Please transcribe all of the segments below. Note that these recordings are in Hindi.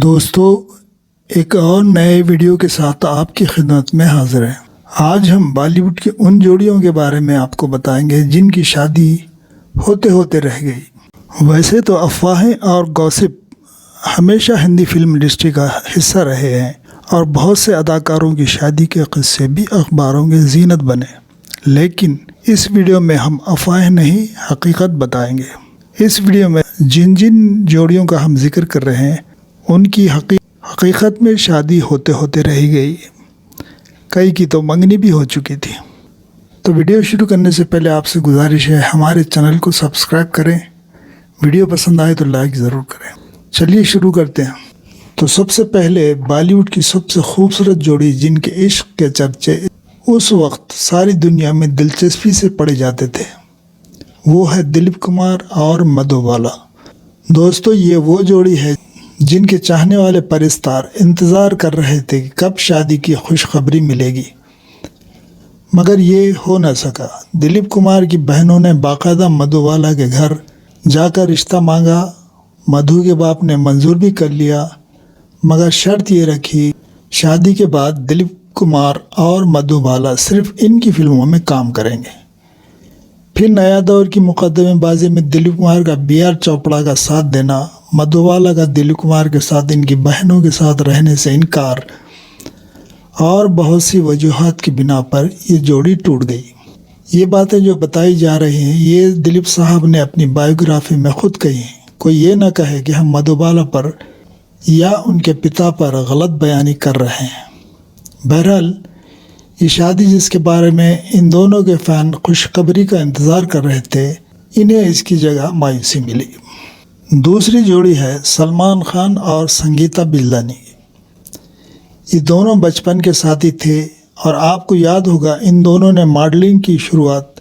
दोस्तों, एक और नए वीडियो के साथ आपकी खिदमत में हाजिर हैं। आज हम बॉलीवुड की उन जोड़ियों के बारे में आपको बताएंगे जिनकी शादी होते होते रह गई। वैसे तो अफवाहें और गॉसिप हमेशा हिंदी फिल्म इंडस्ट्री का हिस्सा रहे हैं और बहुत से अदाकारों की शादी के किस्से भी अखबारों की जीनत बने, लेकिन इस वीडियो में हम अफवाहें नहीं हकीकत बताएंगे। इस वीडियो में जिन जिन जोड़ियों का हम जिक्र कर रहे हैं उनकी हकीकत में शादी होते होते रह गई, कई की तो मंगनी भी हो चुकी थी। तो वीडियो शुरू करने से पहले आपसे गुजारिश है, हमारे चैनल को सब्सक्राइब करें, वीडियो पसंद आए तो लाइक ज़रूर करें। चलिए शुरू करते हैं। तो सबसे पहले बॉलीवुड की सबसे खूबसूरत जोड़ी जिनके इश्क के चर्चे उस वक्त सारी दुनिया में दिलचस्पी से पढ़े जाते थे, वो है दिलीप कुमार और मधुबाला। दोस्तों, ये वो जोड़ी है जिनके चाहने वाले परिस्तार इंतज़ार कर रहे थे कि कब शादी की खुशखबरी मिलेगी, मगर ये हो न सका। दिलीप कुमार की बहनों ने बाकायदा मधुबाला के घर जाकर रिश्ता मांगा। मधु के बाप ने मंजूर भी कर लिया, मगर शर्त ये रखी, शादी के बाद दिलीप कुमार और मधुबाला सिर्फ इनकी फिल्मों में काम करेंगे। फिर नया दौर की मुकदमेबाजी में दिलीप कुमार का B.R. चोपड़ा का साथ देना, मधुबाला का दिलीप कुमार के साथ इनकी बहनों के साथ रहने से इनकार और बहुत सी वजूहात की बिना पर ये जोड़ी टूट गई। ये बातें जो बताई जा रही हैं ये दिलीप साहब ने अपनी बायोग्राफी में खुद कही हैं। कोई ये ना कहे कि हम मधुबाला पर या उनके पिता पर गलत बयानी कर रहे हैं। बहरहाल, ये शादी जिसके बारे में इन दोनों के फ़ैन खुशखबरी का इंतज़ार कर रहे थे, इन्हें इसकी जगह मायूसी मिली। दूसरी जोड़ी है सलमान खान और संगीता बिल्लानी। ये दोनों बचपन के साथी थे और आपको याद होगा इन दोनों ने मॉडलिंग की शुरुआत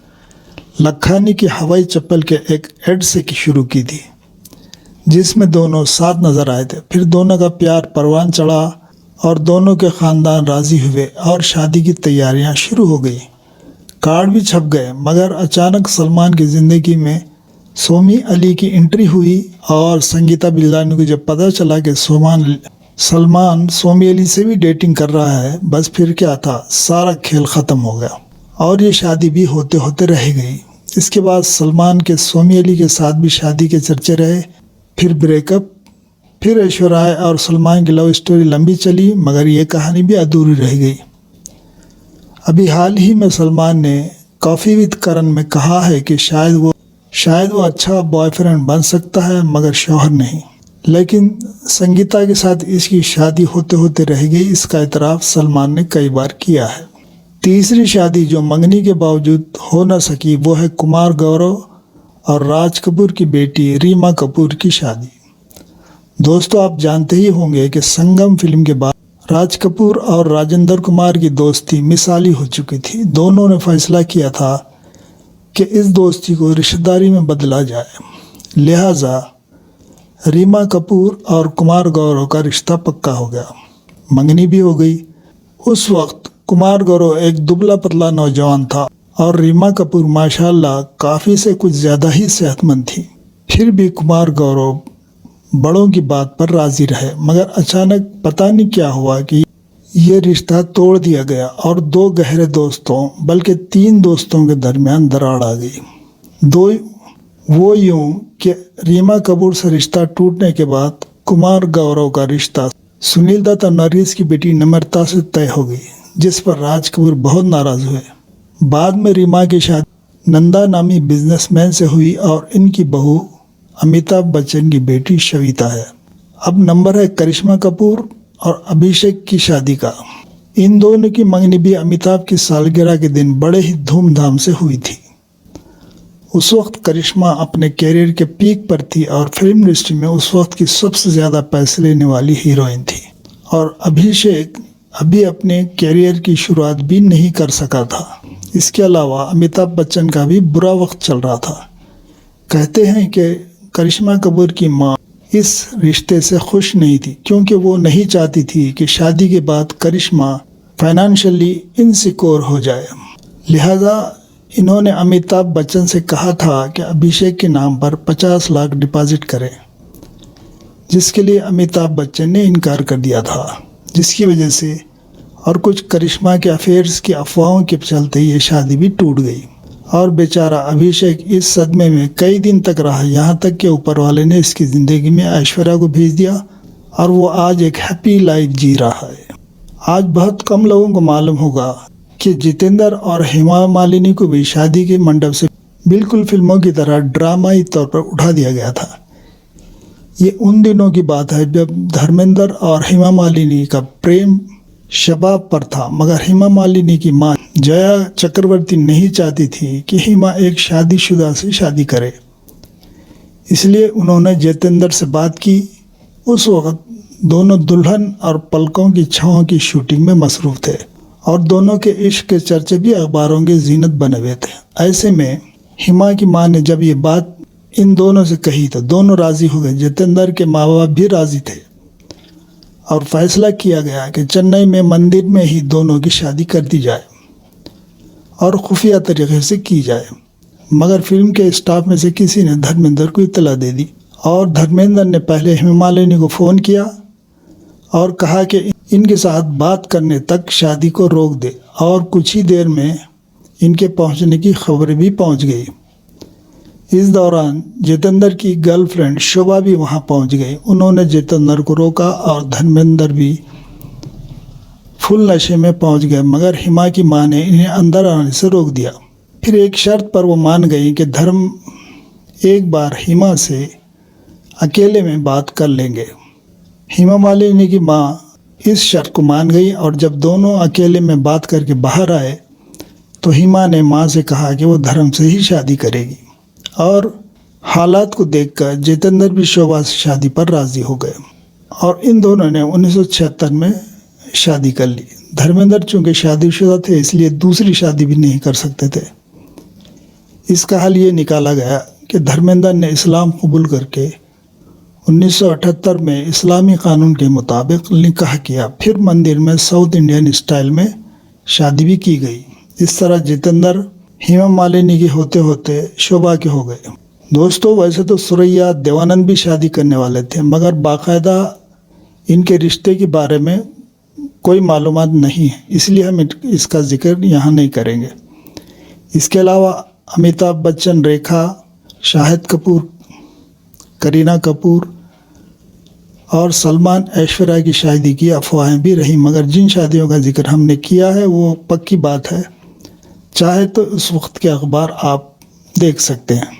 लखानी की हवाई चप्पल के एक एड से शुरू की थी, जिसमें दोनों साथ नज़र आए थे। फिर दोनों का प्यार परवान चढ़ा और दोनों के ख़ानदान राज़ी हुए और शादी की तैयारियां शुरू हो गई। कार्ड भी छप गए, मगर अचानक सलमान की ज़िंदगी में सोमी अली की एंट्री हुई और संगीता बिल्लानी को जब पता चला कि सलमान सोमी अली से भी डेटिंग कर रहा है, बस फिर क्या था, सारा खेल ख़त्म हो गया और ये शादी भी होते होते रह गई। इसके बाद सलमान के सोमी अली के साथ भी शादी के चर्चे रहे, फिर ब्रेकअप, फिर ऐश्वर्या राय और सलमान की लव स्टोरी लंबी चली, मगर ये कहानी भी अधूरी रह गई। अभी हाल ही में सलमान ने कॉफ़ी विद करण में कहा है कि शायद वो अच्छा बॉयफ्रेंड बन सकता है, मगर शौहर नहीं। लेकिन संगीता के साथ इसकी शादी होते होते रह गई, इसका इतराफ़ सलमान ने कई बार किया है। तीसरी शादी जो मंगनी के बावजूद हो न सकी वो है कुमार गौरव और राज कपूर की बेटी रीमा कपूर की शादी। दोस्तों, आप जानते ही होंगे कि संगम फिल्म के बाद राज कपूर और राजेंद्र कुमार की दोस्ती मिसाली हो चुकी थी। दोनों ने फैसला किया था कि इस दोस्ती को रिश्तेदारी में बदला जाए, लिहाजा रीमा कपूर और कुमार गौरव का रिश्ता पक्का हो गया। मंगनी भी हो गई। उस वक्त कुमार गौरव एक दुबला पतला नौजवान था और रीमा कपूर माशाल्लाह काफ़ी से कुछ ज़्यादा ही सेहतमंद थी। फिर भी कुमार गौरव बड़ों की बात पर राज़ी रहे, मगर अचानक पता नहीं क्या हुआ कि ये रिश्ता तोड़ दिया गया और दो गहरे दोस्तों बल्कि 3 दोस्तों के दरमियान दरार आ गई। वो यूं कि रीमा कपूर से रिश्ता टूटने के बाद कुमार गौरव का रिश्ता सुनील दत्त और नरगिस की बेटी नम्रता से तय हो गई, जिस पर राज कपूर बहुत नाराज़ हुए। बाद में रीमा की शादी नंदा नामी बिजनेसमैन से हुई और इनकी बहू अमिताभ बच्चन की बेटी श्वेता है। अब नंबर है करिश्मा कपूर और अभिषेक की शादी का। इन दोनों की मंगनी भी अमिताभ की सालगिरह के दिन बड़े ही धूमधाम से हुई थी। उस वक्त करिश्मा अपने कैरियर के पीक पर थी और फिल्म इंडस्ट्री में उस वक्त की सबसे ज़्यादा पैसे लेने वाली हीरोइन थी, और अभिषेक अभी अपने कैरियर की शुरुआत भी नहीं कर सका था। इसके अलावा अमिताभ बच्चन का भी बुरा वक्त चल रहा था। कहते हैं कि करिश्मा कपूर की मां इस रिश्ते से खुश नहीं थी, क्योंकि वो नहीं चाहती थी कि शादी के बाद करिश्मा फाइनेंशियली इनसिक्योर हो जाए। लिहाजा इन्होंने अमिताभ बच्चन से कहा था कि अभिषेक के नाम पर 50 लाख डिपॉजिट करें, जिसके लिए अमिताभ बच्चन ने इनकार कर दिया था, जिसकी वजह से और कुछ करिश्मा के अफेयर्स की अफवाहों के चलते ये शादी भी टूट गई। और बेचारा अभिषेक इस सदमे में कई दिन तक रहा, यहाँ तक कि ऊपर वाले ने इसकी ज़िंदगी में ऐश्वर्या को भेज दिया और वो आज एक हैप्पी लाइफ जी रहा है। आज बहुत कम लोगों को मालूम होगा कि जितेंद्र और हेमा मालिनी को भी शादी के मंडप से बिल्कुल फिल्मों की तरह ड्रामाई तौर पर उठा दिया गया था। ये उन दिनों की बात है जब धर्मेंद्र और हेमा मालिनी का प्रेम शबाब पर था, मगर हेमा मालिनी की मां जया चक्रवर्ती नहीं चाहती थी कि हेमा एक शादीशुदा से शादी करे। इसलिए उन्होंने जितेंद्र से बात की। उस वक्त दोनों दुल्हन और पलकों की छाँव की शूटिंग में मसरूफ़ थे और दोनों के इश्क के चर्चे भी अखबारों के जीनत बने हुए थे। ऐसे में हेमा की मां ने जब ये बात इन दोनों से कही तो दोनों राज़ी हो गए। जितेंद्र के माँ बाप भी राज़ी थे और फैसला किया गया कि चेन्नई में मंदिर में ही दोनों की शादी कर दी जाए और खुफिया तरीके से की जाए। मगर फिल्म के स्टाफ में से किसी ने धर्मेंद्र को इत्तला दे दी और धर्मेंद्र ने पहले हेमा मालिनी को फ़ोन किया और कहा कि इनके साथ बात करने तक शादी को रोक दे। और कुछ ही देर में इनके पहुंचने की खबरें भी पहुंच गई। इस दौरान जितेंद्र की गर्लफ्रेंड शोभा भी वहां पहुंच गई। उन्होंने जितेंद्र को रोका और धर्मेंद्र भी फुल नशे में पहुंच गए, मगर हेमा की मां ने इन्हें अंदर आने से रोक दिया। फिर एक शर्त पर वो मान गई कि धर्म एक बार हेमा से अकेले में बात कर लेंगे। हेमा मालिनी की मां इस शर्त को मान गई और जब दोनों अकेले में बात करके बाहर आए तो हेमा ने मां से कहा कि वो धर्म से ही शादी करेगी। और हालात को देखकर जितेंद्र भी शोभा से शादी पर राज़ी हो गए और इन दोनों ने 1976 में शादी कर ली। धर्मेंद्र चूँकि शादीशुदा थे इसलिए दूसरी शादी भी नहीं कर सकते थे। इसका हल ये निकाला गया कि धर्मेंद्र ने इस्लाम कबूल करके 1978 में इस्लामी कानून के मुताबिक निकाह किया। फिर मंदिर में साउथ इंडियन स्टाइल में शादी भी की गई। इस तरह जितेंद्र हेमा मालिनी के होते होते शोभा के हो गए। दोस्तों, वैसे तो सुरैया देवानंद भी शादी करने वाले थे, मगर बाकायदा इनके रिश्ते के बारे में कोई मालूमात नहीं है, इसलिए हम इसका जिक्र यहाँ नहीं करेंगे। इसके अलावा अमिताभ बच्चन, रेखा, शाहिद कपूर, करीना कपूर और सलमान ऐश्वर्या की शादी की अफवाहें भी रही, मगर जिन शादियों का जिक्र हमने किया है वो पक्की बात है। चाहे तो उस वक्त के अखबार आप देख सकते हैं।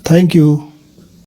Thank you.